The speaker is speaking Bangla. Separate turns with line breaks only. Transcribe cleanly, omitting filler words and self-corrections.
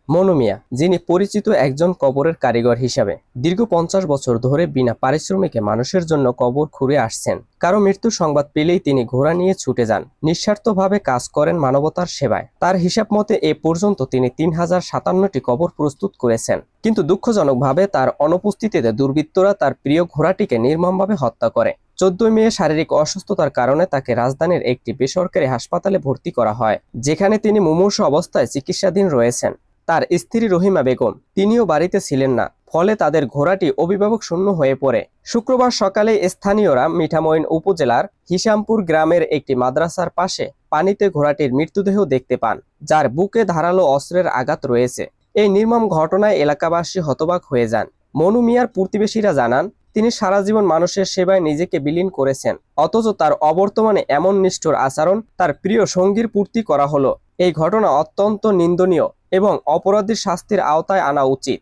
মনু মিয়া, যিনি পরিচিত একজন কবরের কারিগর হিসাবে দীর্ঘ 50 বছর ধরে বিনা পারিশ্রমিকে মানুষের জন্য কবর খুঁড়ে আসছেন। কারো মৃত্যুর সংবাদ পেলেই তিনি ঘোড়া নিয়ে ছুটে যান, নিঃস্বার্থভাবে কাজ করেন মানবতার সেবায়। তার হিসাব মতে এ পর্যন্ত তিনি 3057টি কবর প্রস্তুত করেছেন। কিন্তু দুঃখজনকভাবে তার অনুপস্থিতিতে দুর্বৃত্তরা তার প্রিয় ঘোড়াটিকে নির্মমভাবে হত্যা করে। 14 মে শারীরিক অসুস্থতার কারণে তাকে রাজধানীর একটি বেসরকারি হাসপাতালে ভর্তি করা হয়, যেখানে তিনি মুমূর্ষু অবস্থায় চিকিৎসাধীন রয়েছেন। তার স্ত্রী রহিমা বেগম, তিনিও বাড়িতে ছিলেন না, ফলে তাদের ঘোড়াটি অভিভাবক শূন্য হয়ে পড়ে। শুক্রবার সকালে স্থানীয়রা মিঠামইন উপজেলার হিসামপুর গ্রামের একটি মাদ্রাসার পাশে পানিতে ঘোড়াটির মৃতদেহ দেখতে পান, যার বুকে ধারালো অস্ত্রের আঘাত রয়েছে। এই নির্মম ঘটনায় এলাকাবাসী হতবাক হয়ে যান। মনু মিয়ার প্রতিবেশীরা জানান, তিনি সারা জীবন মানুষের সেবায় নিজেকে বিলীন করেছেন, অথচ তার অবর্তমানে এমন নিষ্ঠুর আচরণ তার প্রিয় সঙ্গীর পূর্তি করা হলো। এই ঘটনা অত্যন্ত নিন্দনীয় এবং অপরাধীর শাস্তির আওতায় আনা উচিত।